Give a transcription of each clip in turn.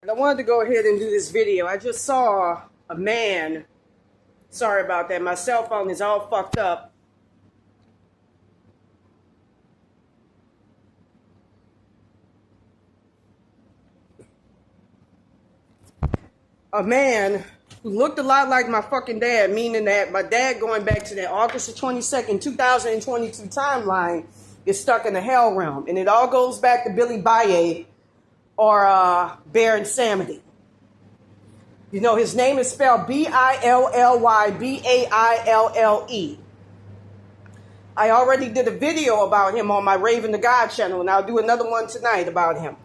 I wanted to go ahead and do this video. I just saw a man. Sorry about that. My cell phone is all fucked up. A man who looked a lot like my fucking dad, meaning that my dad, going back to that August the 22nd, 2022 timeline, is stuck in the hell realm. And it all goes back to Billy Baye or Baron Samedi. You know, his name is spelled Billybale. I already did a video about him on my Raven to God channel, and I'll do another one tonight about him.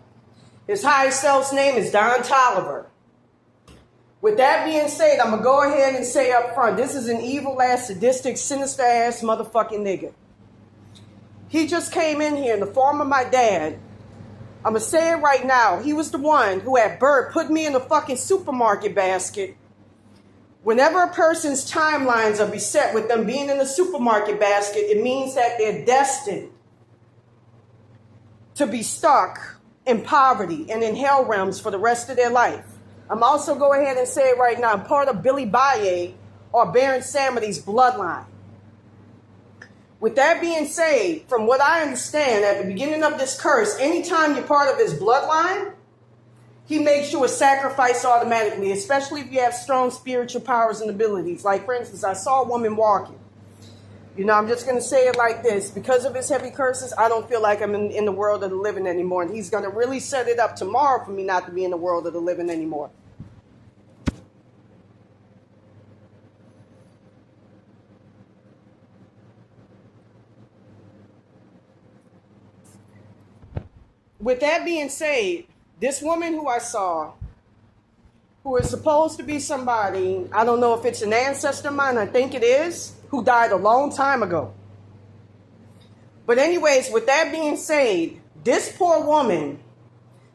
His high self's name is Don Tolliver. With that being said, I'm going to go ahead and say up front, this is an evil-ass, sadistic, sinister-ass motherfucking nigga. He just came in here in the form of my dad. I'm going to say it right now. He was the one who at birth put me in a fucking supermarket basket. Whenever a person's timelines are beset with them being in a supermarket basket, it means that they're destined to be stuck in poverty and in hell realms for the rest of their life. I'm also go ahead and say it right now. I'm part of Billy Baye or Baron Samedi's bloodline. With that being said, from what I understand, at the beginning of this curse, anytime you're part of his bloodline, he makes you a sacrifice automatically, especially if you have strong spiritual powers and abilities. Like, for instance, I saw a woman walking. You know, I'm just going to say it like this. Because of his heavy curses, I don't feel like I'm in the world of the living anymore. And he's going to really set it up tomorrow for me not to be in the world of the living anymore. With that being said, this woman who I saw, who is supposed to be somebody, I don't know if it's an ancestor of mine, I think it is, who died a long time ago. But anyways, with that being said, this poor woman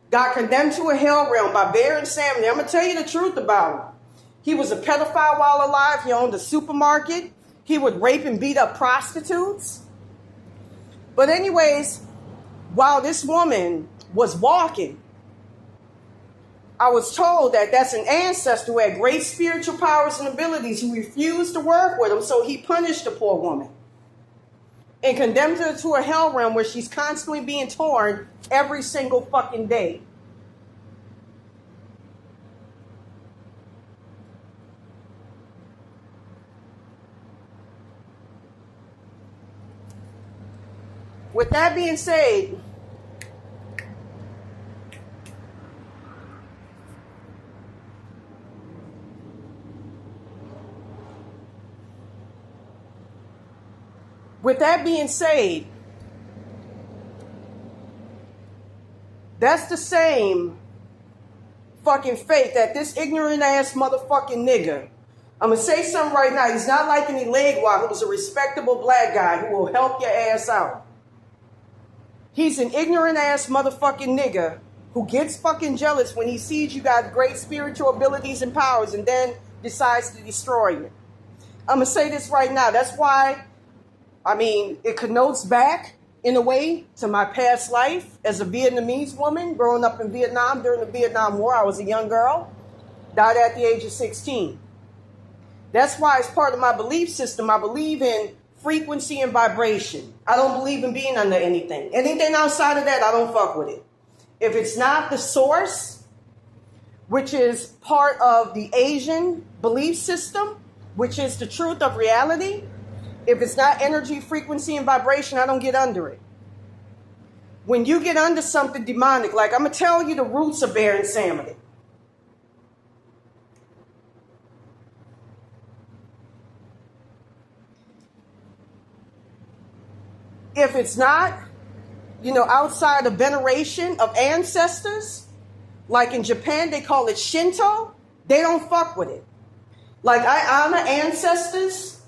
got condemned to a hell realm by Baron Samedi. I'm going to tell you the truth about him. He was a pedophile while alive. He owned a supermarket. He would rape and beat up prostitutes. But anyways, while this woman was walking, I was told that that's an ancestor who had great spiritual powers and abilities who refused to work with him, so he punished the poor woman and condemned her to a hell realm where she's constantly being torn every single fucking day. With that being said, that's the same fucking fate that this ignorant ass motherfucking nigga, I'm going to say something right now. He's not like any legwa who's a respectable black guy who will help your ass out. He's an ignorant ass motherfucking nigga who gets fucking jealous when he sees you got great spiritual abilities and powers and then decides to destroy you. I'm going to say this right now. That's why, it connotes back in a way to my past life as a Vietnamese woman growing up in Vietnam during the Vietnam War. I was a young girl, died at the age of 16. That's why, as part of my belief system, I believe in frequency and vibration. I don't believe in being under anything. Anything outside of that, I don't fuck with it. If it's not the source, which is part of the Asian belief system, which is the truth of reality, if it's not energy, frequency, and vibration, I don't get under it. When you get under something demonic, like I'm going to tell you the roots of Baron Samedi. If it's not, outside of veneration of ancestors, like in Japan, they call it Shinto, they don't fuck with it. Like, I honor ancestors.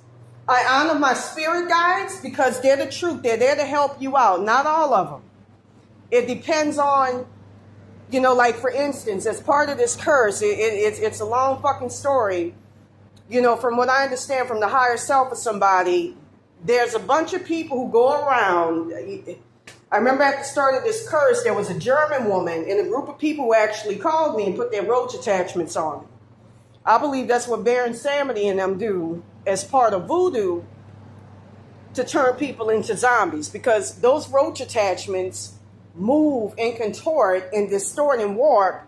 I honor my spirit guides because they're the truth. They're there to help you out. Not all of them. It depends on, like, for instance, as part of this curse, it's a long fucking story. From what I understand from the higher self of somebody, there's a bunch of people who go around. I remember at the start of this curse, there was a German woman and a group of people who actually called me and put their roach attachments on me. I believe that's what Baron Samedi and them do as part of voodoo to turn people into zombies, because those roach attachments move and contort and distort and warp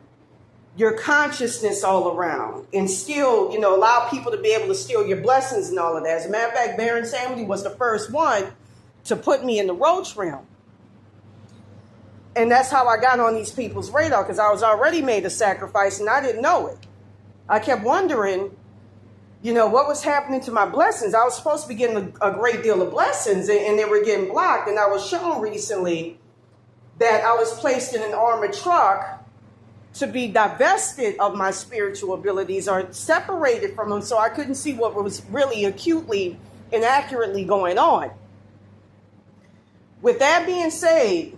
your consciousness all around and still, allow people to be able to steal your blessings and all of that. As a matter of fact, Baron Samedi was the first one to put me in the roach realm. And that's how I got on these people's radar, because I was already made a sacrifice and I didn't know it. I kept wondering, what was happening to my blessings. I was supposed to be getting a great deal of blessings and they were getting blocked. And I was shown recently that I was placed in an armored truck to be divested of my spiritual abilities or separated from them, so I couldn't see what was really acutely and accurately going on. With that being said,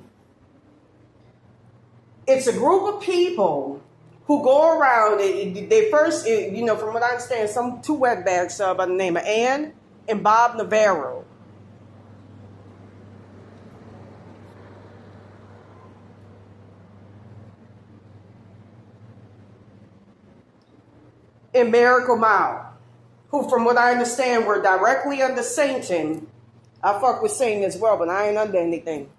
it's a group of people who go around. They first, from what I understand, two wetbacks by the name of Anne and Bob Navarro. And Miracle Mao, who, from what I understand, were directly under Satan. I fuck with Satan as well, but I ain't under anything.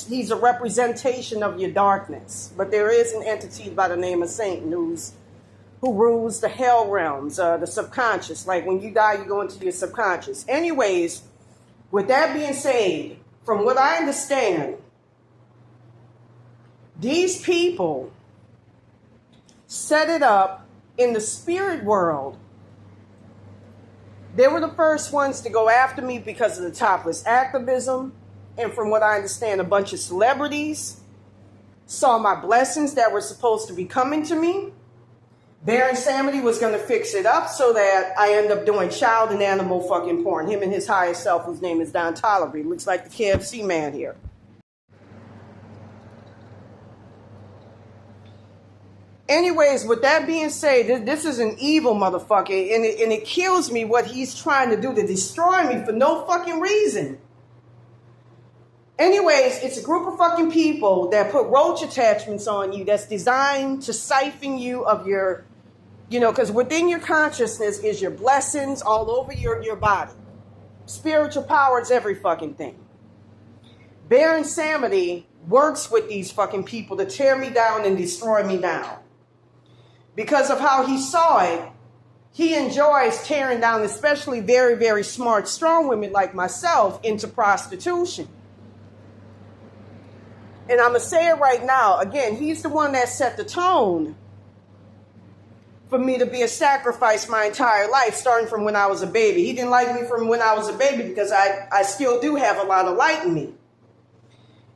He's a representation of your darkness. But there is an entity by the name of Satan who rules the hell realms, the subconscious. Like when you die, you go into your subconscious. Anyways, with that being said, from what I understand, these people set it up in the spirit world. They were the first ones to go after me because of the topless activism. And from what I understand, a bunch of celebrities saw my blessings that were supposed to be coming to me. Baron Samedi was going to fix it up so that I end up doing child and animal fucking porn. Him and his higher self, whose name is Don Tolliver. Looks like the KFC man here. Anyways, with that being said, this is an evil motherfucker, and it kills me what he's trying to do to destroy me for no fucking reason. Anyways, it's a group of fucking people that put roach attachments on you that's designed to siphon you of your, because within your consciousness is your blessings all over your body. Spiritual power is every fucking thing. Baron Samedi works with these fucking people to tear me down and destroy me down. Because of how he saw it, he enjoys tearing down especially very, very smart, strong women like myself into prostitution. And I'm going to say it right now. Again, he's the one that set the tone for me to be a sacrifice my entire life, starting from when I was a baby. He didn't like me from when I was a baby because I still do have a lot of light in me.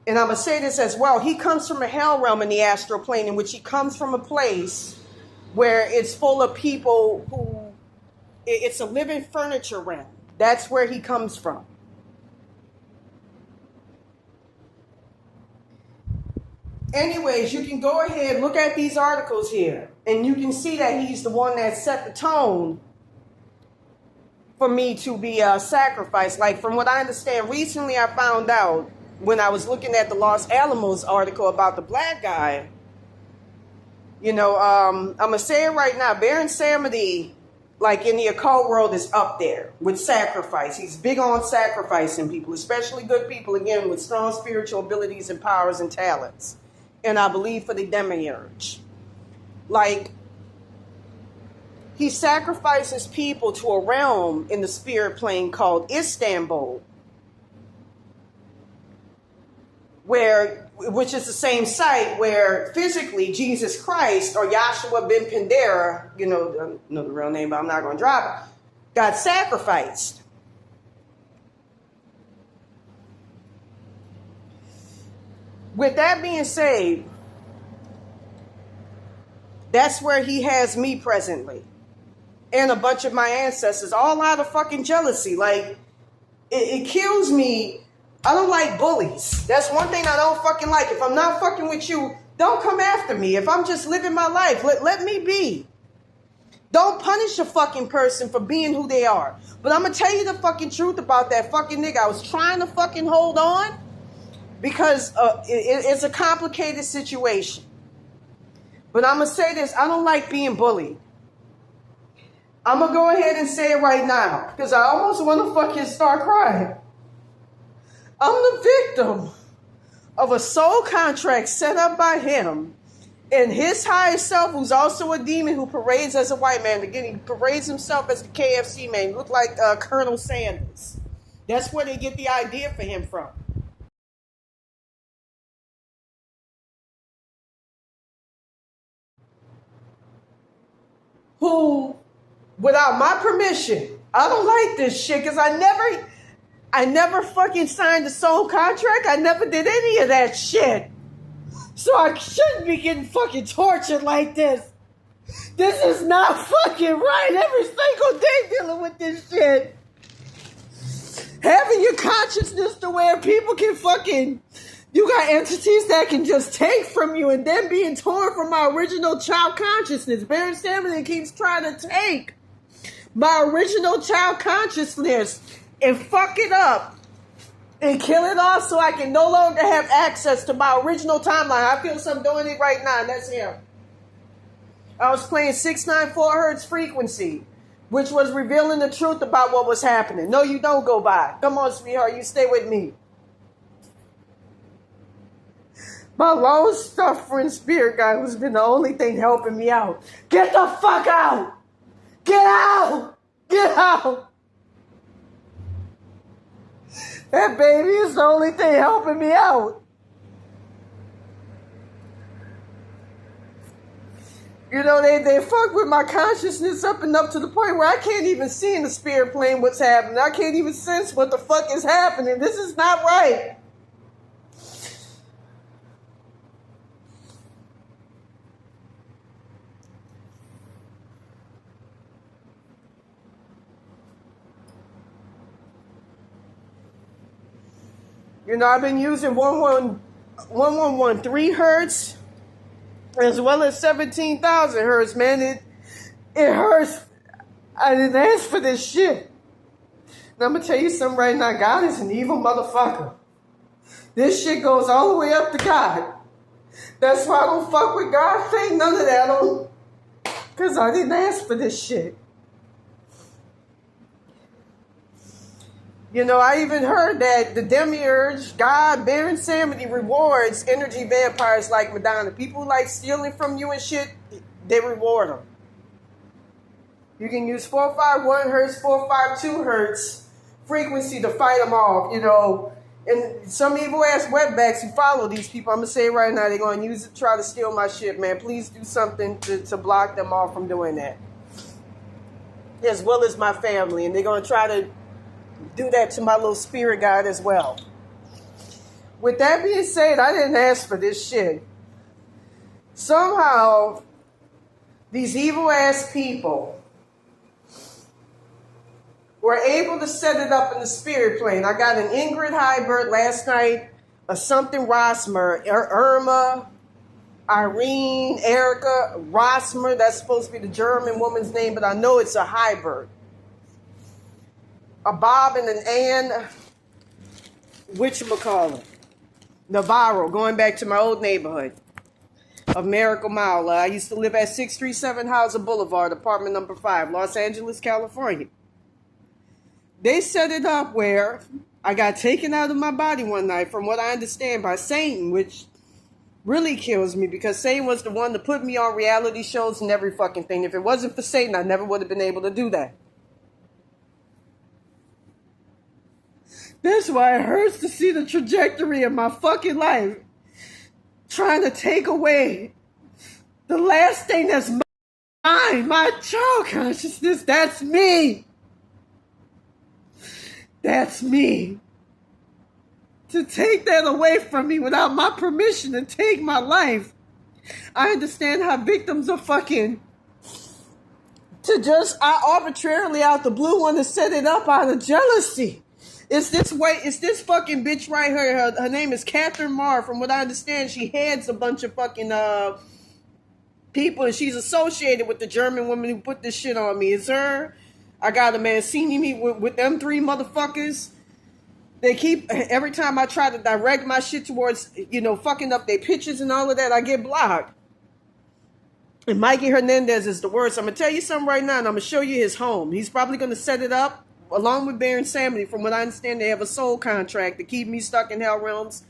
And I'm going to say this as well. He comes from a hell realm in the astral plane, in which he comes from a place where it's full of people who, it's a living furniture realm. That's where he comes from. Anyways, you can go ahead, look at these articles here, and you can see that he's the one that set the tone for me to be sacrificed. Like, from what I understand, recently I found out when I was looking at the Los Alamos article about the black guy, I'm going to say it right now, Baron Samedi, like in the occult world, is up there with sacrifice. He's big on sacrificing people, especially good people, again, with strong spiritual abilities and powers and talents. And I believe for the demiurge. Like, he sacrifices people to a realm in the spirit plane called Istanbul, which is the same site where physically Jesus Christ, or Yahshua ben Pandera, I know the real name, but I'm not going to drop it, got sacrificed. With that being said, that's where he has me presently. And a bunch of my ancestors, all out of fucking jealousy. Like, it kills me. I don't like bullies. That's one thing I don't fucking like. If I'm not fucking with you, don't come after me. If I'm just living my life, let me be. Don't punish a fucking person for being who they are. But I'm going to tell you the fucking truth about that fucking nigga. I was trying to fucking hold on. because it's a complicated situation. But I'm going to say this. I don't like being bullied. I'm going to go ahead and say it right now, because I almost want to fucking start crying. I'm the victim of a soul contract set up by him and his higher self, who's also a demon who parades as a white man. Again, he parades himself as the KFC man. He looked like Colonel Sanders. That's where they get the idea for him from. Who, without my permission, I don't like this shit, because I never fucking signed a soul contract. I never did any of that shit. So I shouldn't be getting fucking tortured like this. This is not fucking right. Every single day dealing with this shit. Having your consciousness to where people can fucking... You got entities that can just take from you, and then being torn from my original child consciousness. Baron Samedi keeps trying to take my original child consciousness and fuck it up and kill it off so I can no longer have access to my original timeline. I feel some doing it right now, and that's him. I was playing 694 hertz frequency, which was revealing the truth about what was happening. No, you don't go by. Come on, sweetheart, you stay with me. My long-suffering spirit guide has been the only thing helping me out. Get the fuck out! Get out! Get out! That baby is the only thing helping me out. You know, they fuck with my consciousness up and up to the point where I can't even see in the spirit plane what's happening. I can't even sense what the fuck is happening. This is not right. You know, I've been using 1113 hertz as well as 17,000 hertz, man. It hurts. I didn't ask for this shit. And I'm going to tell you something right now. God is an evil motherfucker. This shit goes all the way up to God. That's why I don't fuck with God thing. None of that. Because I didn't ask for this shit. You know, I even heard that the demiurge, God, Baron Samedi, rewards energy vampires like Madonna. People like stealing from you and shit, they reward them. You can use 451 hertz, 452 hertz frequency to fight them off, you know. And some evil-ass wetbacks who follow these people, I'm going to say right now, they're going to use it to try to steal my shit, man. Please do something to block them off from doing that. As well as my family. And they're going to try to do that to my little spirit guide as well. With that being said, I didn't ask for this shit. Somehow, these evil-ass people were able to set it up in the spirit plane. I got an Ingrid Hibert last night, a something Rosmer, Irma, Irene, Erica, Rosmer. That's supposed to be the German woman's name, but I know it's a Hibert. A Bob and an Anne, whatchamacallit, Navarro, going back to my old neighborhood of Miracle Mile. I used to live at 637 Hauser Boulevard, apartment number 5, Los Angeles, California. They set it up where I got taken out of my body one night, from what I understand, by Satan, which really kills me, because Satan was the one to put me on reality shows and every fucking thing. If it wasn't for Satan, I never would have been able to do that. That's why it hurts to see the trajectory of my fucking life trying to take away the last thing that's mine, my child consciousness. That's me. That's me. To take that away from me without my permission to take my life. I understand how victims are fucking I arbitrarily out the blue want to set it up out of jealousy. It's this fucking bitch right here. Her name is Catherine Marr. From what I understand, she heads a bunch of fucking people, and she's associated with the German woman who put this shit on me. It's her. I got a Mancini me with them 3 motherfuckers. They keep, every time I try to direct my shit towards, fucking up their pictures and all of that, I get blocked. And Mikey Hernandez is the worst. I'm going to tell you something right now, and I'm going to show you his home. He's probably going to set it up, along with Bear and Samedi. From what I understand, they have a soul contract to keep me stuck in hell realms.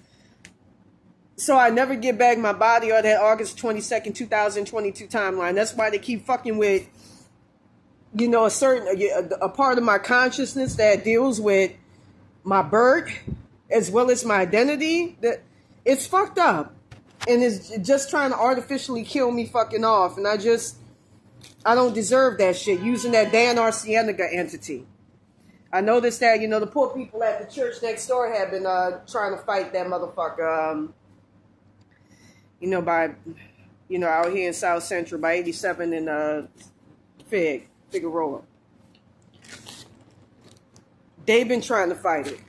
So I never get back my body or that August 22nd, 2022 timeline. That's why they keep fucking with, a part of my consciousness that deals with my birth as well as my identity. That it's fucked up. And it's just trying to artificially kill me fucking off. And I don't deserve that shit using that Dan Cienega entity. I noticed that, the poor people at the church next door have been trying to fight that motherfucker, out here in South Central by 87 and Figueroa. They've been trying to fight it.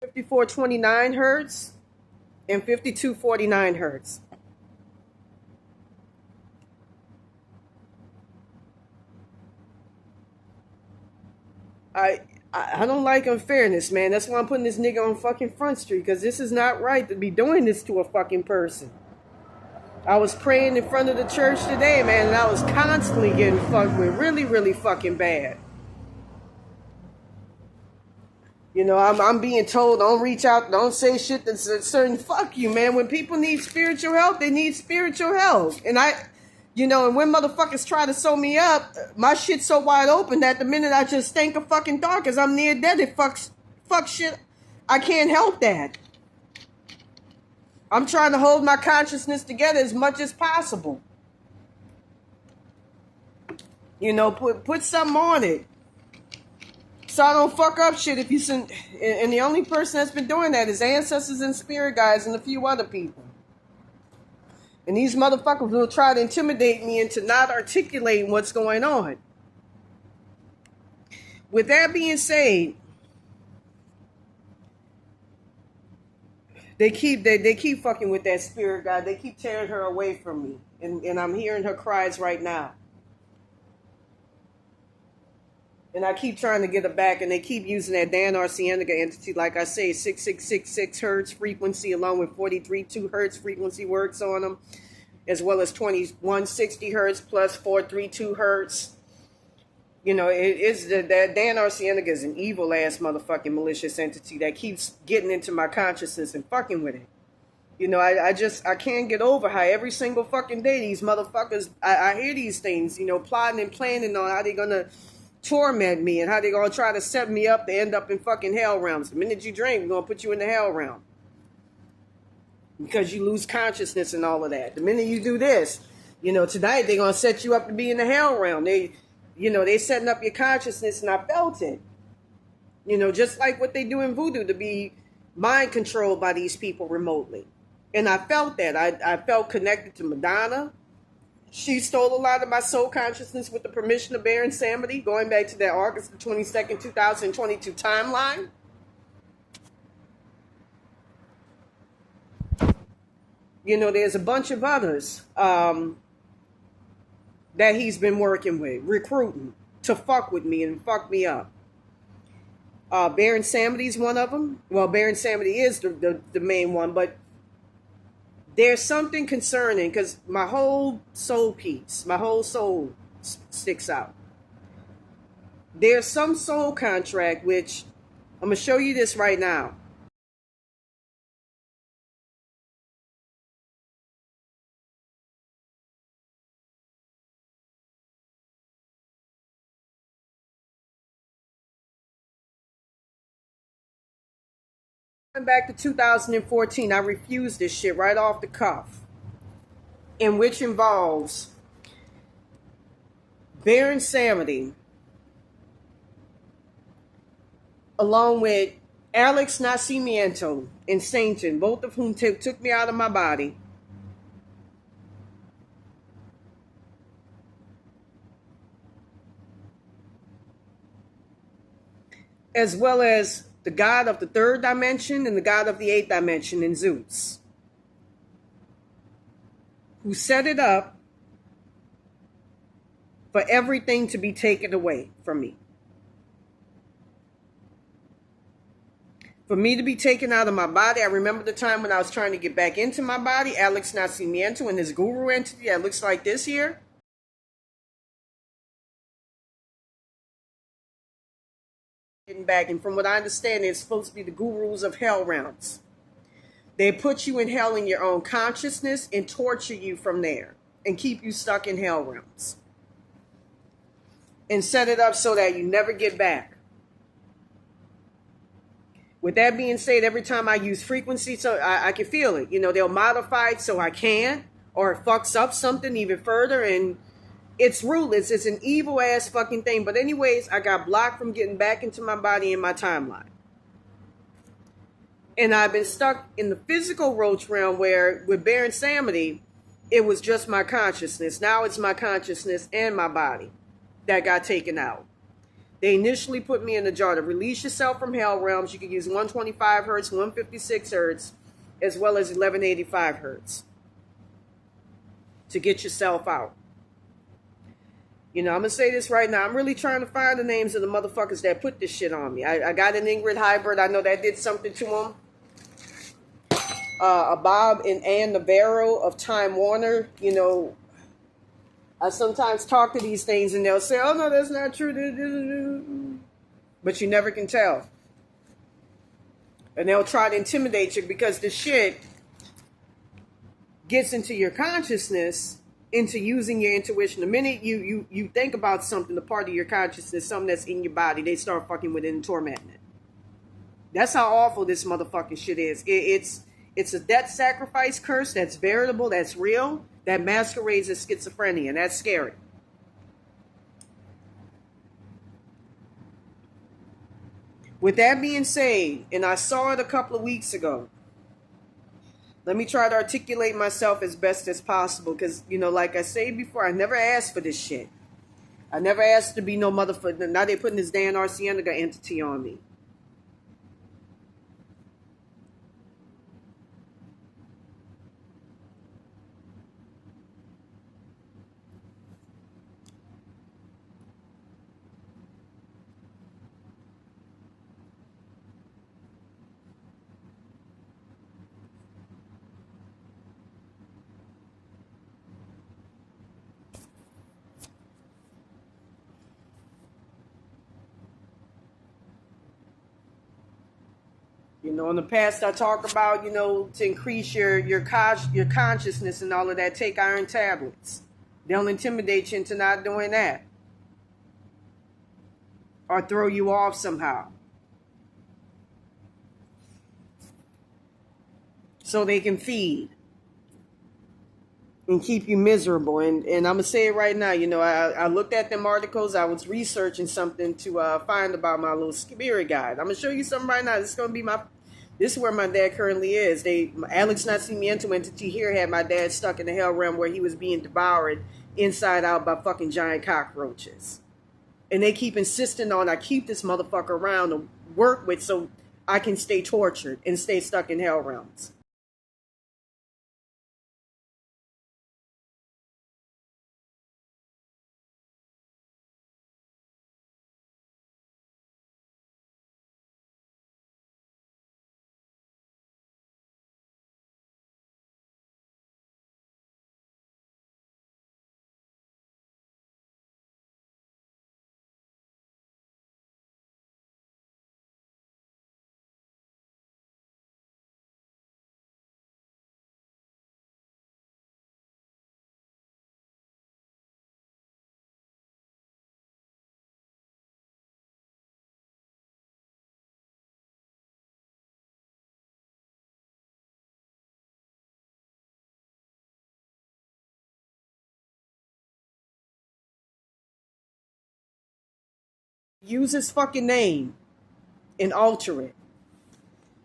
(5429 Hz) and 5249 Hz. I don't like unfairness, man. That's why I'm putting this nigga on fucking Front Street, because this is not right to be doing this to a fucking person. I was praying in front of the church today, man, and I was constantly getting fucked with really, really fucking bad. I'm being told, don't reach out, don't say shit that's a certain, fuck you, man. When people need spiritual help, they need spiritual help. And and when motherfuckers try to sew me up, my shit's so wide open that the minute I just stink of fucking dark, because I'm near dead, it fuck shit. I can't help that. I'm trying to hold my consciousness together as much as possible. Put something on it. So I don't fuck up shit if you send. And the only person that's been doing that is ancestors and spirit guides and a few other people. And these motherfuckers will try to intimidate me into not articulating what's going on. With that being said, they keep fucking with that spirit guide. They keep tearing her away from me. And I'm hearing her cries right now. And I keep trying to get her back, and they keep using that Dan Cienega entity. Like I say, 6666 hertz frequency along with 432 hertz frequency works on them, as well as 2160 hertz plus 432 hertz. That Dan Cienega is an evil ass motherfucking malicious entity that keeps getting into my consciousness and fucking with it. I can't get over how every single fucking day these motherfuckers, I hear these things, plotting and planning on how they're gonna torment me and how they're going to try to set me up to end up in fucking hell realms. The minute you drink, we're going to put you in the hell realm. Because you lose consciousness and all of that. The minute you do this, tonight they're going to set you up to be in the hell realm. They setting up your consciousness, and I felt it. Just like what they do in voodoo, to be mind controlled by these people remotely. And I felt that. I felt connected to Madonna. She stole a lot of my soul consciousness with the permission of Bear and Samedi, going back to that August the 22nd, 2022 timeline. There's a bunch of others that he's been working with, recruiting to fuck with me and fuck me up. Bear and Samedi's one of them. Well, Bear and Samedi is the main one, but There's something concerning because my whole soul piece, my whole soul sticks out. There's some soul contract, which I'm going to show you this right now. Back to 2014, I refused this shit right off the cuff, in which involves Baron Samedi, along with Alex Nascimento and Sainton, both of whom took me out of my body, as well as the god of the third dimension and the god of the eighth dimension in Zeus, who set it up for everything to be taken away from me. For me to be taken out of my body. I remember the time when I was trying to get back into my body, Alex Nascimento and his guru entity that looks like this here. Getting back, and from what I understand, they're supposed to be the gurus of hell realms. They put you in hell in your own consciousness and torture you from there and keep you stuck in hell realms. And set it up so that you never get back. With that being said, every time I use frequency, so I can feel it. You know, they'll modify it so I can, or it fucks up something even further, and it's ruthless. It's an evil ass fucking thing. But anyways, I got blocked from getting back into my body in my timeline. And I've been stuck in the physical roach realm where with Baron Samedi, it was just my consciousness. Now it's my consciousness and my body that got taken out. They initially put me in the jar to release yourself from hell realms. You could use 125 hertz, 156 hertz, as well as 1185 hertz to get yourself out. You know, I'm going to say this right now. I'm really trying to find the names of the motherfuckers that put this shit on me. I got an Ingrid Hibert. I know that did something to them. A Bob and Anne Navarro of Time Warner. You know, I sometimes talk to these things and they'll say, oh, no, that's not true. But you never can tell. And they'll try to intimidate you because the shit gets into your consciousness, into using your intuition. The minute you think about something, the part of your consciousness, something that's in your body, they start fucking with it and tormenting it. That's how awful this motherfucking shit is. It's a death sacrifice curse that's veritable, that's real, that masquerades as schizophrenia, and that's scary. With that being said, and I saw it a couple of weeks ago, let me try to articulate myself as best as possible because, you know, like I said before, I never asked for this shit. I never asked to be no motherfucker. Now they're putting this Dan Arcienega entity on me. You know, in the past I talk about, you know, to increase your consciousness and all of that, take iron tablets. They'll intimidate you into not doing that. Or throw you off somehow. So they can feed. And keep you miserable. And I'm going to say it right now, you know, I looked at them articles. I was researching something to find about my little spirit guide. I'm going to show you something right now. This is where my dad currently is. Alex Nascimento entity here had my dad stuck in the hell realm where he was being devoured inside out by fucking giant cockroaches. And they keep insisting on I keep this motherfucker around to work with so I can stay tortured and stay stuck in hell realms. use his fucking name and alter it.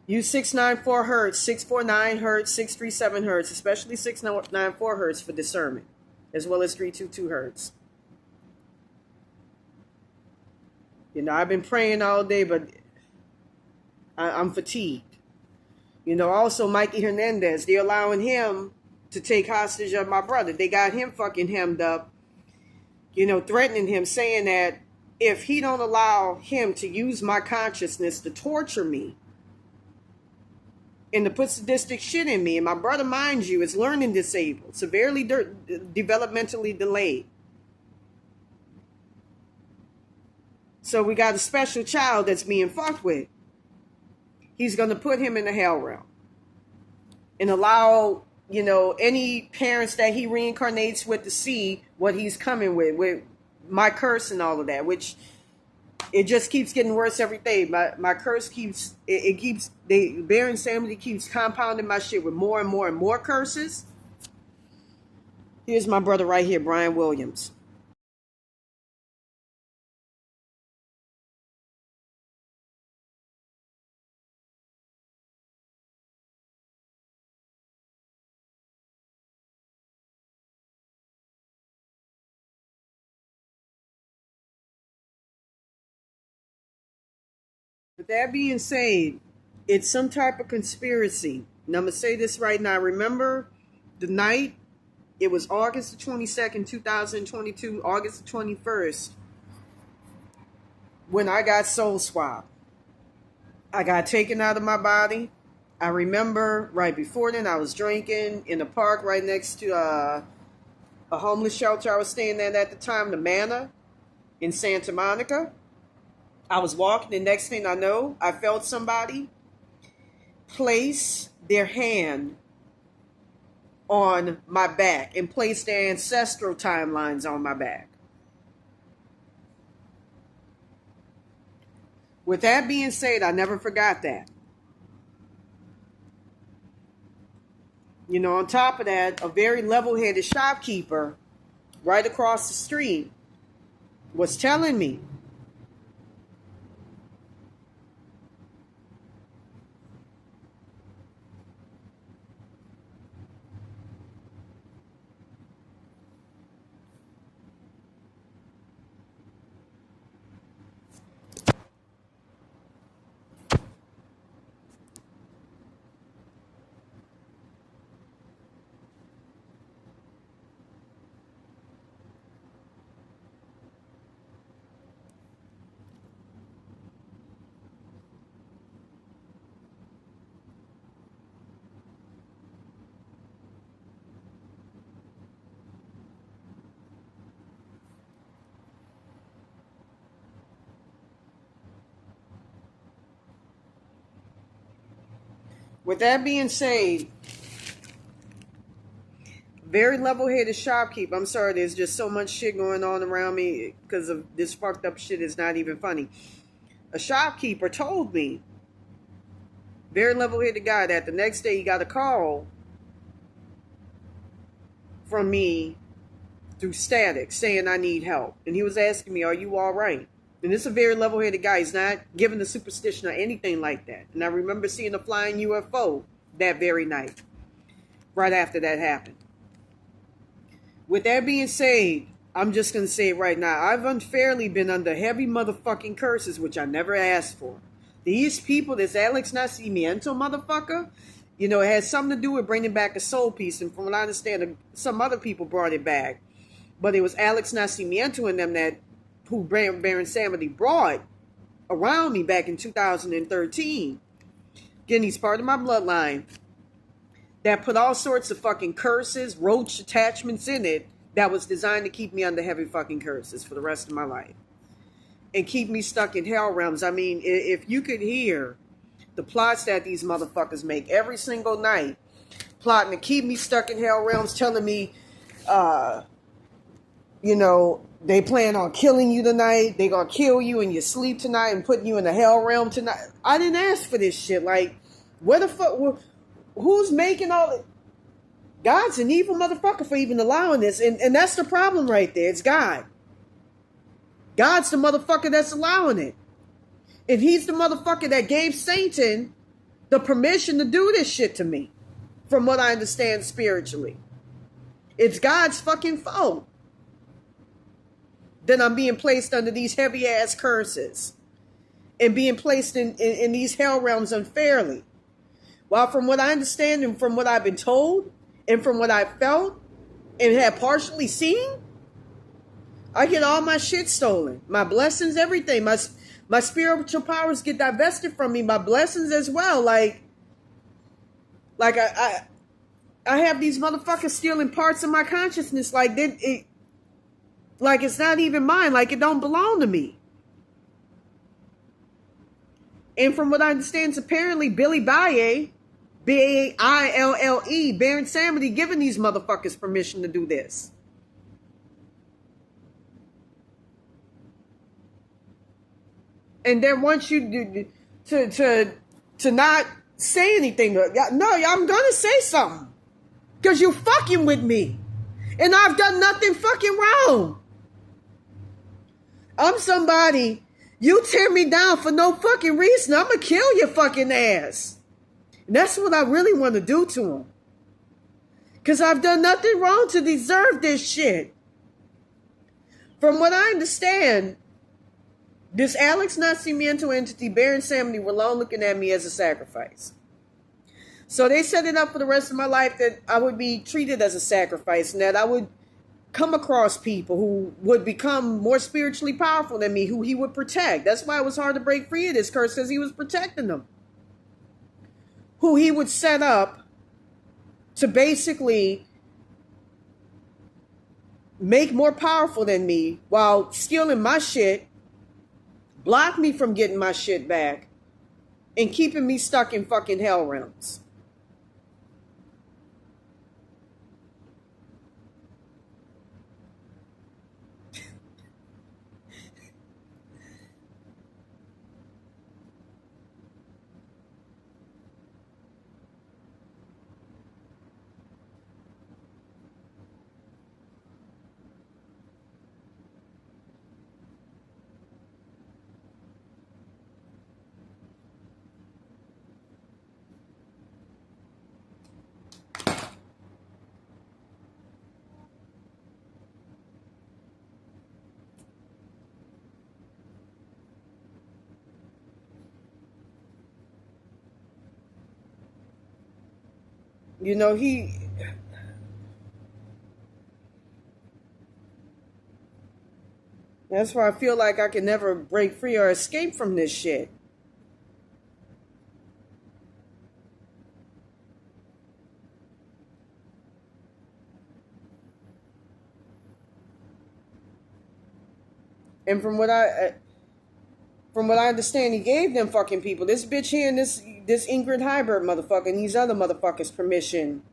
Use 694 hertz, 649 hertz, 637 hertz, especially 694 hertz for discernment, as well as 322 hertz. You know, I've been praying all day, but I'm fatigued. You know, also Mikey Hernandez, they're allowing him to take hostage of my brother. They got him fucking hemmed up, you know, threatening him, saying that if he don't allow him to use my consciousness to torture me and to put sadistic shit in me, and my brother, mind you, is learning disabled, severely developmentally delayed. So we got a special child that's being fucked with. He's going to put him in the hell realm and allow, you know, any parents that he reincarnates with to see what he's coming with my curse and all of that, which it just keeps getting worse every day. My curse keeps, Bear and Samedi keeps compounding my shit with more and more and more curses. Here's my brother right here, Brian Williams. With that being said, it's some type of conspiracy. And I'm going to say this right now. Remember the night? It was August the 22nd, 2022, August the 21st, when I got soul swapped. I got taken out of my body. I remember right before then I was drinking in a park right next to a homeless shelter I was staying at the time, the Manor in Santa Monica. I was walking, the next thing I know, I felt somebody place their hand on my back and place their ancestral timelines on my back. With that being said, I never forgot that. You know, on top of that, a very level-headed shopkeeper right across the street was telling me, with that being said, very level-headed shopkeeper. I'm sorry, there's just so much shit going on around me because of this fucked up shit. It's not even funny. A shopkeeper told me, very level-headed guy, that the next day he got a call from me through static saying I need help. And he was asking me, are you all right? And this is a very level-headed guy. He's not given the superstition or anything like that. And I remember seeing a flying UFO that very night, right after that happened. With that being said, I'm just going to say it right now. I've unfairly been under heavy motherfucking curses, which I never asked for. These people, this Alex Nascimento motherfucker, you know, it has something to do with bringing back a soul piece. And from what I understand, some other people brought it back. But it was Alex Nascimento and them that who Baron Samedi brought around me back in 2013. Again, he's part of my bloodline that put all sorts of fucking curses, roach attachments in it that was designed to keep me under heavy fucking curses for the rest of my life. And keep me stuck in hell realms. I mean, if you could hear the plots that these motherfuckers make every single night, plotting to keep me stuck in hell realms, telling me, you know, they plan on killing you tonight. They gonna kill you in your sleep tonight and putting you in the hell realm tonight. I didn't ask for this shit. Like, where the fuck? Who's making all it? God's an evil motherfucker for even allowing this. And that's the problem right there. It's God. God's the motherfucker that's allowing it. And he's the motherfucker that gave Satan the permission to do this shit to me, from what I understand spiritually. It's God's fucking fault that I'm being placed under these heavy ass curses and being placed in these hell realms unfairly. While from what I understand and from what I've been told and from what I felt and have partially seen, I get all my shit stolen. My blessings, everything. My spiritual powers get divested from me. My blessings as well. Like I have these motherfuckers stealing parts of my consciousness. Like it's not even mine. Like it don't belong to me. And from what I understand, it's apparently Billy Baye, B-A-I-L-L-E, Baron Samedi, giving these motherfuckers permission to do this. And then once you to not say anything, no, I'm gonna say something, because you fucking with me, and I've done nothing fucking wrong. I'm somebody. You tear me down for no fucking reason, I'm gonna kill your fucking ass. And that's what I really want to do to him, because I've done nothing wrong to deserve this shit. From what I understand, this Alex Nacimiento entity, Baron Samedi, were long looking at me as a sacrifice. So they set it up for the rest of my life that I would be treated as a sacrifice, and that I would come across people who would become more spiritually powerful than me, who he would protect. That's why it was hard to break free of this curse, because he was protecting them. Who he would set up to basically make more powerful than me while stealing my shit, block me from getting my shit back, and keeping me stuck in fucking hell realms. You know, that's why I feel like I can never break free or escape from this shit. And from what I understand, he gave them fucking people, this bitch here and this Ingrid Hibert motherfucker and these other motherfuckers, permission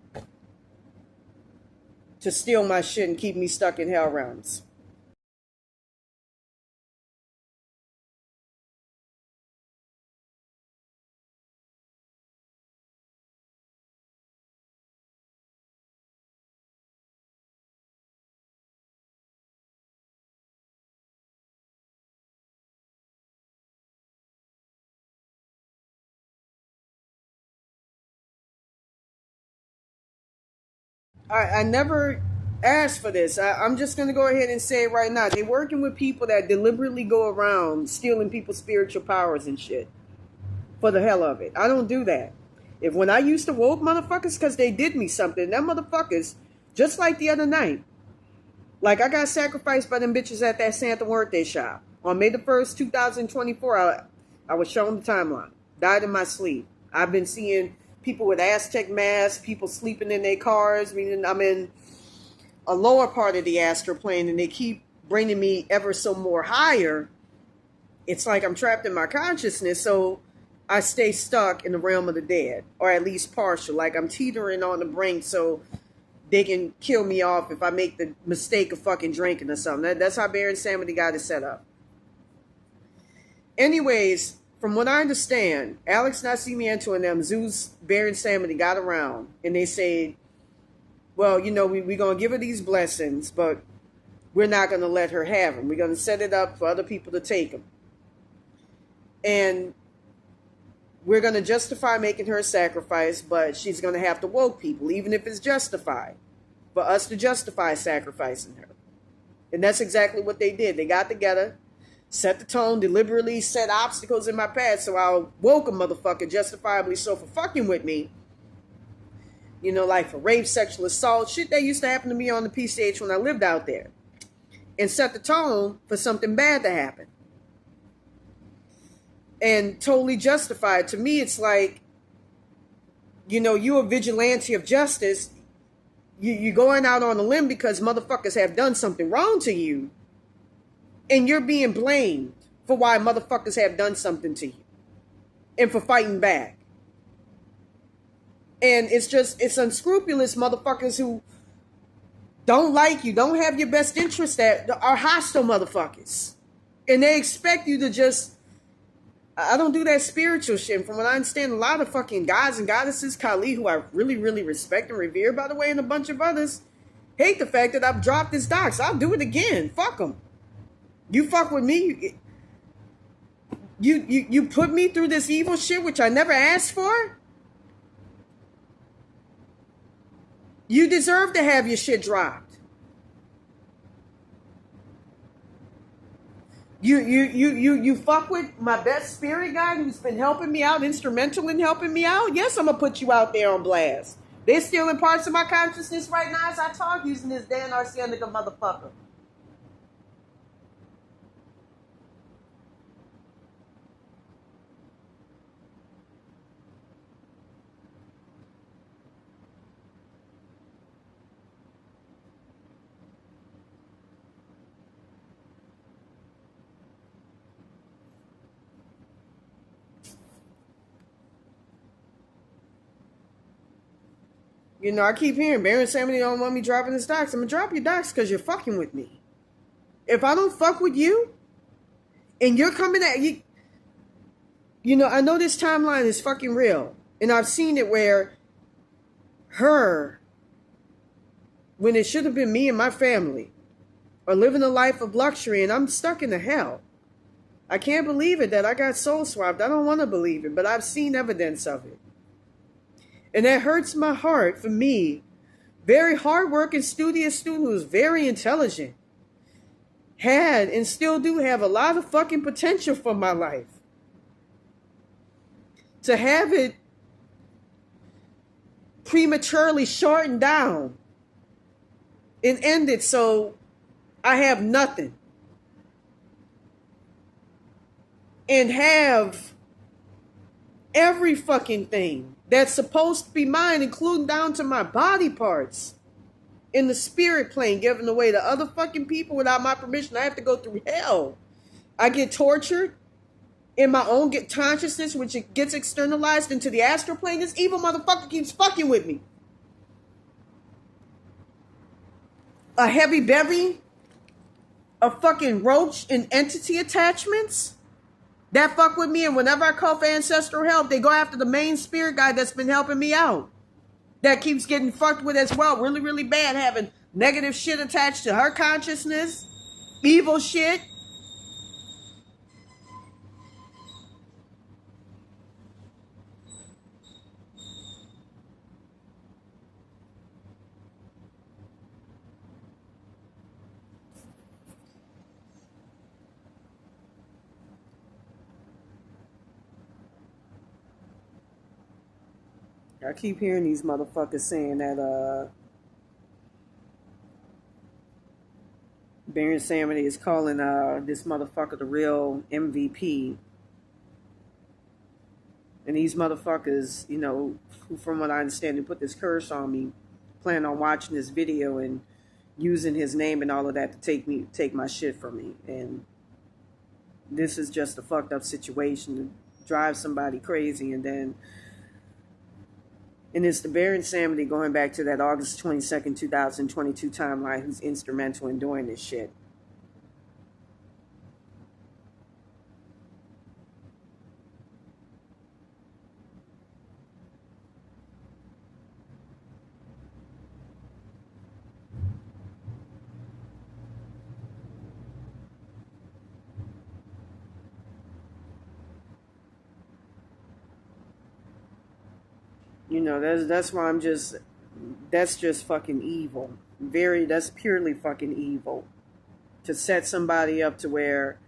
to steal my shit and keep me stuck in hell realms. I never asked for this. I'm just going to go ahead and say it right now. They're working with people that deliberately go around stealing people's spiritual powers and shit for the hell of it. I don't do that. If when I used to woke motherfuckers because they did me something, them motherfuckers, just like the other night, like I got sacrificed by them bitches at that Santa Muerte shop. On May the 1st, 2024, I was shown the timeline. Died in my sleep. I've been seeing people with Aztec masks, people sleeping in their cars, meaning I'm in a lower part of the astral plane and they keep bringing me ever so more higher. It's like I'm trapped in my consciousness, so I stay stuck in the realm of the dead, or at least partial, like I'm teetering on the brink so they can kill me off if I make the mistake of fucking drinking or something. That's how Baron Samedi got it set up. Anyways, from what I understand, Alex Nacimiento and them, Zeus, Baron Samedi, got around and they said, well, you know, we're going to give her these blessings, but we're not going to let her have them. We're going to set it up for other people to take them. And we're going to justify making her a sacrifice, but she's going to have to woke people, even if it's justified, for us to justify sacrificing her. And that's exactly what they did. They got together, set the tone, deliberately set obstacles in my path, so I'll woke a motherfucker, justifiably so, for fucking with me. You know, like for rape, sexual assault, shit that used to happen to me on the PCH when I lived out there. And set the tone for something bad to happen. And totally justified. To me, it's like, you know, you're a vigilante of justice. You're going out on a limb because motherfuckers have done something wrong to you. And you're being blamed for why motherfuckers have done something to you. And for fighting back. And it's unscrupulous motherfuckers who don't like you, don't have your best interest at, are hostile motherfuckers. And they expect you to just, I don't do that spiritual shit. And from what I understand, a lot of fucking gods and goddesses, Kali, who I really, really respect and revere, by the way, and a bunch of others, hate the fact that I've dropped this dox. I'll do it again. Fuck them. You fuck with me, you put me through this evil shit, which I never asked for. You deserve to have your shit dropped. You fuck with my best spirit guide who's been helping me out, instrumental in helping me out. Yes, I'm gonna put you out there on blast. They're stealing parts of my consciousness right now as I talk, using this Dan Arsenica motherfucker. You know, I keep hearing Baron Samedi don't want me dropping his docs. I'm going to drop your docs because you're fucking with me. If I don't fuck with you, and you're coming at you, you know, I know this timeline is fucking real. And I've seen it where her, when it should have been me and my family, are living a life of luxury and I'm stuck in the hell. I can't believe it that I got soul swapped. I don't want to believe it, but I've seen evidence of it. And that hurts my heart for me. Very hardworking, studious student who's very intelligent. Had and still do have a lot of fucking potential for my life. To have it prematurely shortened down and ended so I have nothing. And have every fucking thing that's supposed to be mine, including down to my body parts, in the spirit plane, given away to other fucking people without my permission. I have to go through hell. I get tortured in my own consciousness, which it gets externalized into the astral plane. This evil motherfucker keeps fucking with me. A heavy bevy of fucking roach and entity attachments that fuck with me, and whenever I call for ancestral help, they go after the main spirit guide that's been helping me out. That keeps getting fucked with as well. Really, really bad. Having negative shit attached to her consciousness. Evil shit. I keep hearing these motherfuckers saying that Baron Samedi is calling this motherfucker the real MVP. And these motherfuckers, you know, who from what I understand, they put this curse on me, plan on watching this video and using his name and all of that to take my shit from me. And this is just a fucked up situation to drive somebody crazy. And it's the Baron Samedi going back to that August 22nd, 2022 timeline who's instrumental in doing this shit. You know, that's why that's just fucking evil. That's purely fucking evil. To set somebody up to where,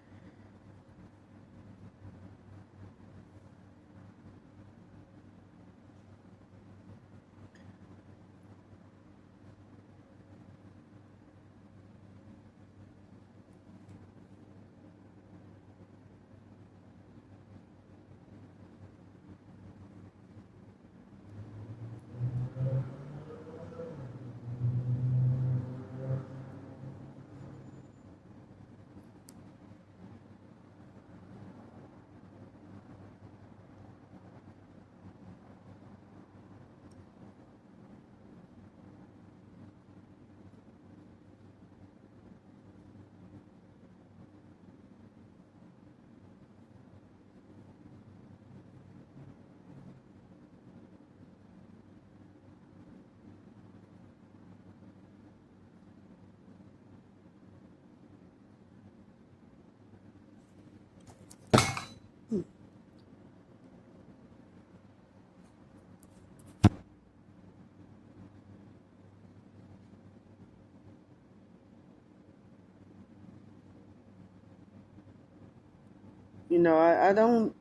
you know, I don't.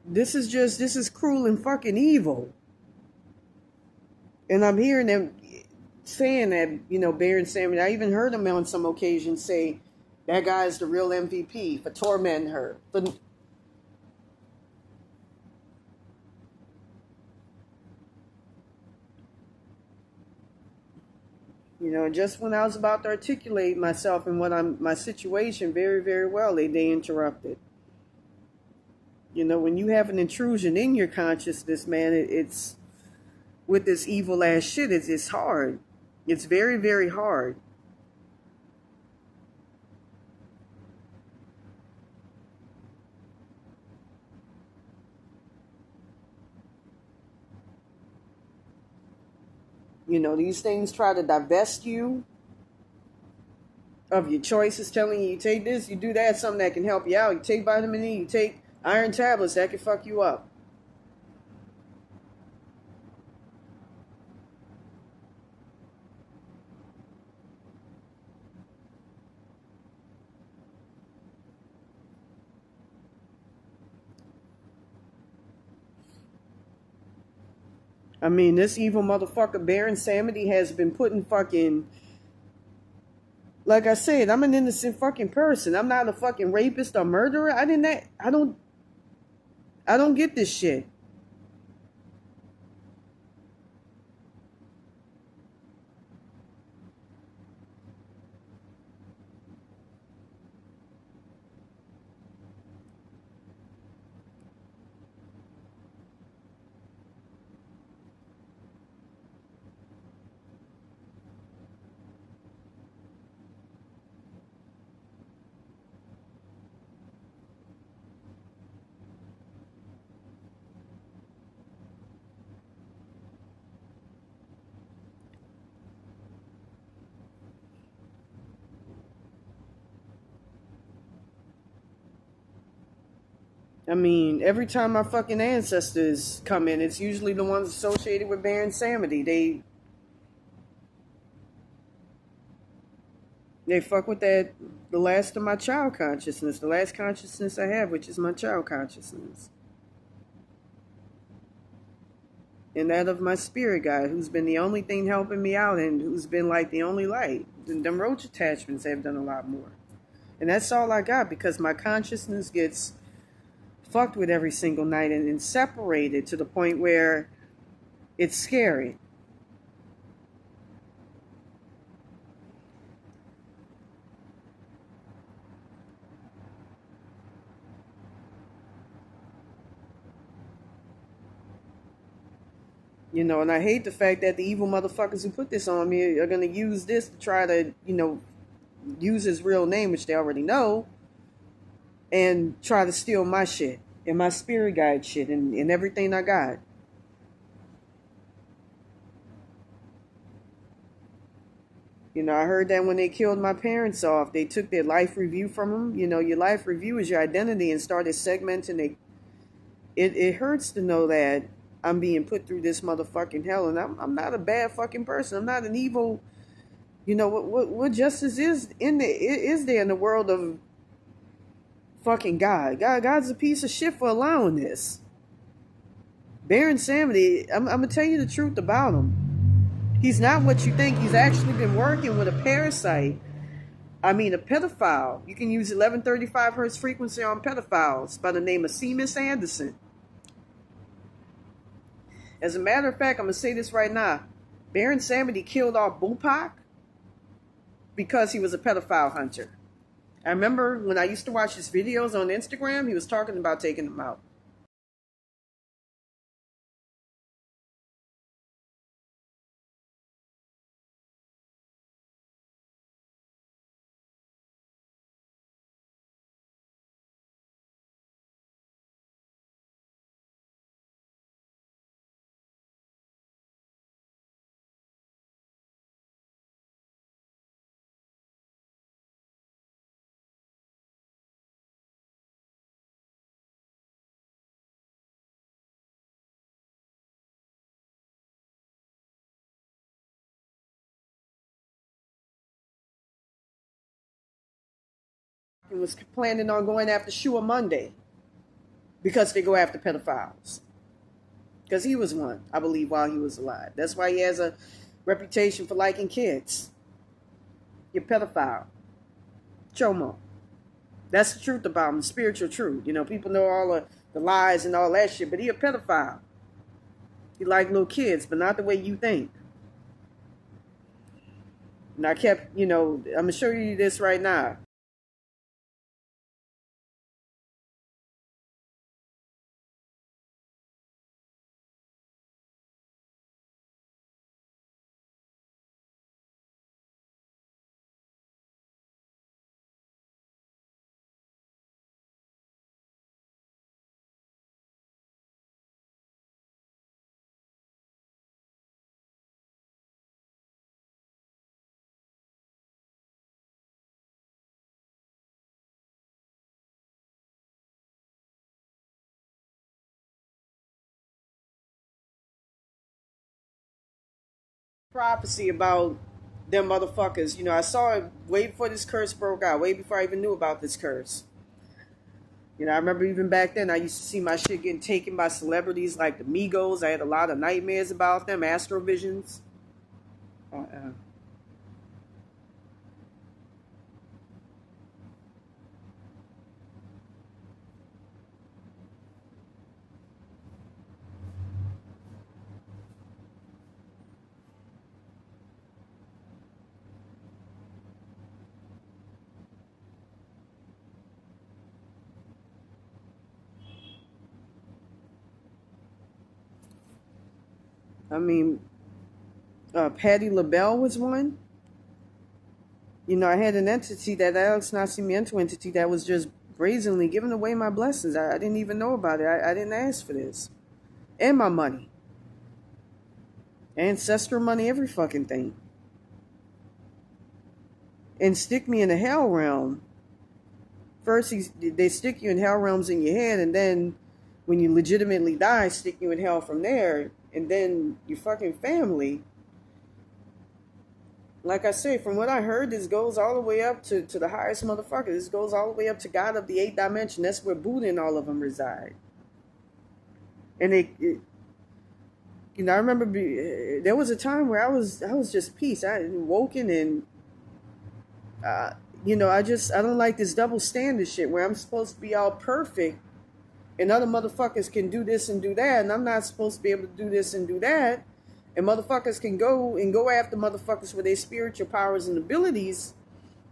This is cruel and fucking evil. And I'm hearing them saying that, you know, Baron Samedi. I even heard him on some occasions say that guy is the real MVP for tormenting her. But you know, just when I was about to articulate myself and my situation very, very well, they interrupted. You know, when you have an intrusion in your consciousness, man, it's with this evil ass shit. It's hard. It's very, very hard. You know, these things try to divest you of your choices, telling you take this, you do that, something that can help you out. You take vitamin E, you take iron tablets that can fuck you up. I mean, this evil motherfucker, Baron Samedi, has been putting fucking. Like I said, I'm an innocent fucking person. I'm not a fucking rapist or murderer. I don't get this shit. I mean, every time my fucking ancestors come in, it's usually the ones associated with Baron Samedi. They fuck with the last of my child consciousness, the last consciousness I have, which is my child consciousness. And that of my spirit guide, who's been the only thing helping me out and who's been like the only light. Them roach attachments have done a lot more. And that's all I got, because my consciousness gets fucked with every single night and separated to the point where it's scary. You know, and I hate the fact that the evil motherfuckers who put this on me are going to use this to try to, you know, use his real name, which they already know, and try to steal my shit and my spirit guide shit and everything I got. You know, I heard that when they killed my parents off, they took their life review from them. You know, your life review is your identity, and started segmenting it. It hurts to know that I'm being put through this motherfucking hell, and I'm not a bad fucking person. I'm not an evil. You know what justice is there in the world of fucking God? God's a piece of shit for allowing this. Baron Samedi, I'm gonna tell you the truth about him. He's not what you think. He's actually been working with a parasite. I mean, a pedophile. You can use 1135 hertz frequency on pedophiles by the name of Seamus Anderson. As a matter of fact, I'm going to say this right now. Baron Samedi killed off Bupak because he was a pedophile hunter. I remember when I used to watch his videos on Instagram, he was talking about taking them out. He was planning on going after Shua Monday because they go after pedophiles. Because he was one, I believe, while he was alive. That's why he has a reputation for liking kids. You're a pedophile. Chomo. That's the truth about him, the spiritual truth. You know, people know all the lies and all that shit, but he a pedophile. He like little kids, but not the way you think. And I kept, I'm going to show you this right now. Prophecy about them motherfuckers. I saw it way before this curse broke out, way before I even knew about this curse. I remember even back then I used to see my shit getting taken by celebrities like the Migos. I had a lot of nightmares about them, astrovisions. I mean, Patti LaBelle was one. I had an entity, that Alex Nascimento entity, that was just brazenly giving away my blessings. I didn't even know about it. I didn't ask for this. And my money. Ancestral money, every fucking thing. And stick me in the hell realm. First, they stick you in hell realms in your head, and then when you legitimately die, stick you in hell from there. And then your fucking family. Like I say, from what I heard, this goes all the way up to the highest motherfucker. This goes all the way up to God of the 8th dimension. That's where Buddha and all of them reside. And I remember there was a time where I was just peace. I had woken and, I don't like this double standard shit where I'm supposed to be all perfect and other motherfuckers can do this and do that, and I'm not supposed to be able to do this and do that. And motherfuckers can go after motherfuckers with their spiritual powers and abilities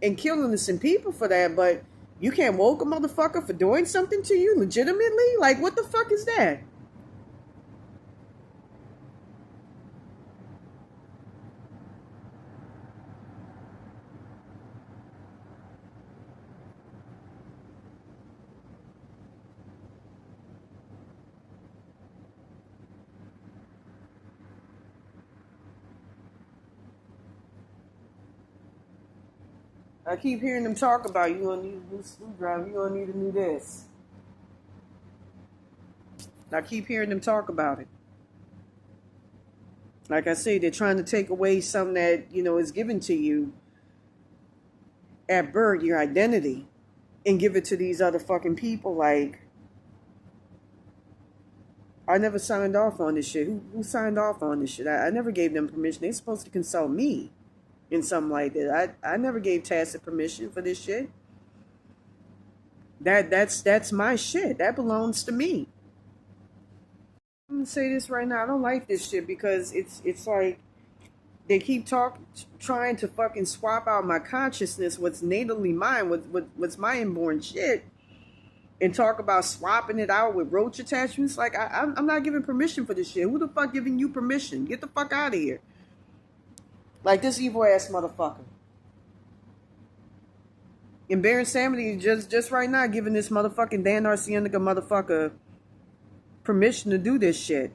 and kill innocent people for that, but you can't woke a motherfucker for doing something to you legitimately? Like, what the fuck is that? I keep hearing them talk about you gonna need a new screwdriver, you gonna need to do this. I keep hearing them talk about it. Like I say, they're trying to take away something that, you know, is given to you at birth, your identity, and give it to these other fucking people. Like, I never signed off on this shit. Who signed off on this shit? I never gave them permission. They're supposed to consult me in something like that. I never gave tacit permission for this shit. That's my shit. That belongs to me. I'm gonna say this right now. I don't like this shit because it's like they keep trying to fucking swap out my consciousness, what's natively mine, what's my inborn shit, and talk about swapping it out with roach attachments. Like, I'm not giving permission for this shit. Who the fuck giving you permission? Get the fuck out of here. Like this evil ass motherfucker. And Baron Samedi just right now giving this motherfucking Dan Arcienega motherfucker permission to do this shit.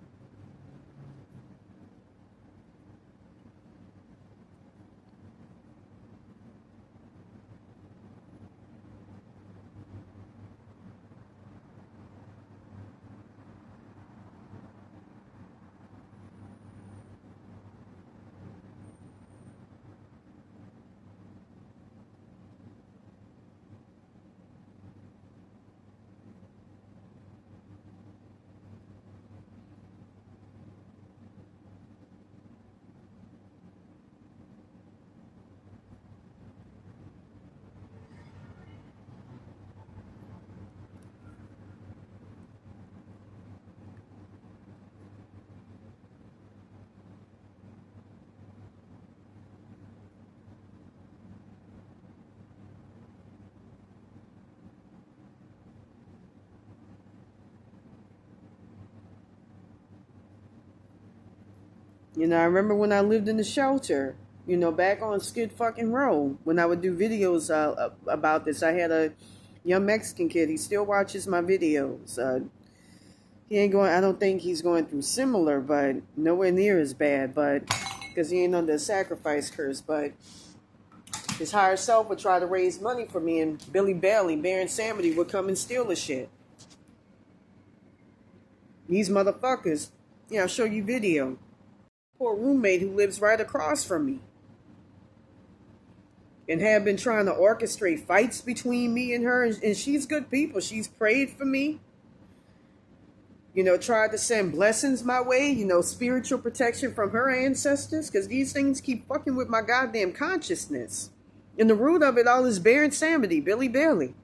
You know, I remember when I lived in the shelter, you know, back on Skid fucking Row, when I would do videos about this. I had a young Mexican kid. He still watches my videos. He ain't going, I don't think he's going through similar, but nowhere near as bad, but because he ain't under a sacrifice curse. But his higher self would try to raise money for me, and Billy Bailey, Baron Samedi, would come and steal the shit. These motherfuckers, yeah, I'll show you video. Poor roommate who lives right across from me, and have been trying to orchestrate fights between me and her, and she's good people. She's prayed for me, you know, tried to send blessings my way, you know, spiritual protection from her ancestors, because these things keep fucking with my goddamn consciousness. And the root of it all is Baron Samedi, Billy Bailey.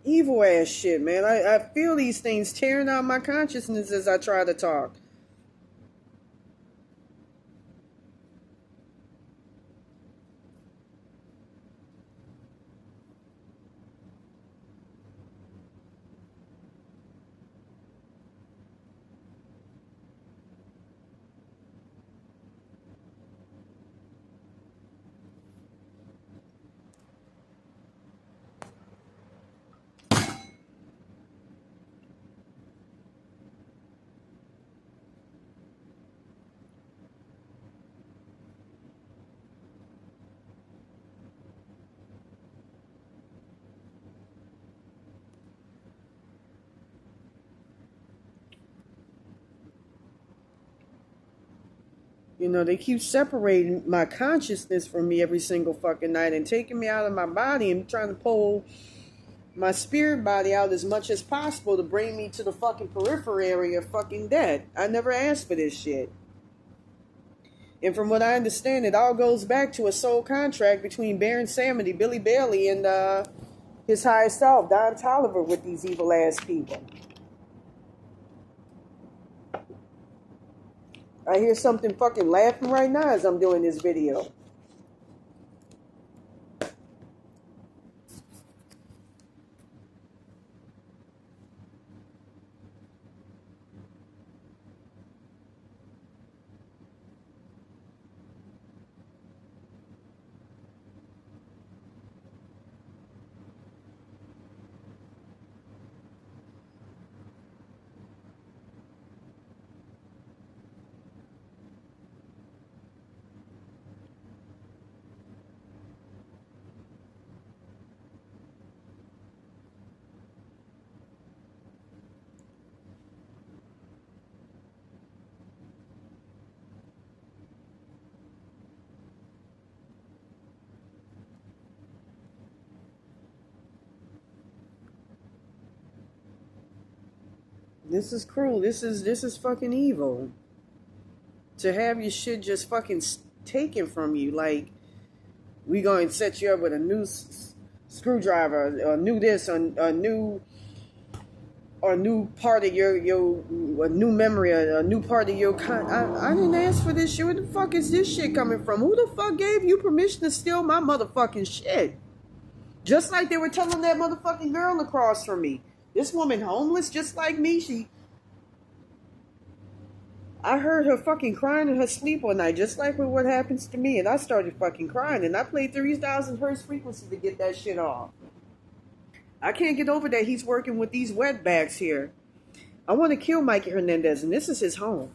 Evil ass shit, man. I feel these things tearing out my consciousness as I try to talk. You know, they keep separating my consciousness from me every single fucking night and taking me out of my body and trying to pull my spirit body out as much as possible to bring me to the fucking periphery area fucking dead. I never asked for this shit. And from what I understand, it all goes back to a soul contract between Baron Samedi, Billy Bailey, and his higher self, Don Tolliver, with these evil ass people. I hear something fucking laughing right now as I'm doing this video. This is cruel. This is fucking evil. To have your shit just fucking taken from you. Like, we going to set you up with a new screwdriver, or new this, or a new part of your a new memory, a new part of your I didn't ask for this shit. Where the fuck is this shit coming from? Who the fuck gave you permission to steal my motherfucking shit? Just like they were telling that motherfucking girl across from me. This woman homeless just like me. I heard her fucking crying in her sleep one night, just like with what happens to me, and I started fucking crying, and I played 3,000 hertz frequency to get that shit off. I can't get over that he's working with these wetbacks here. I want to kill Mikey Hernandez, and this is his home.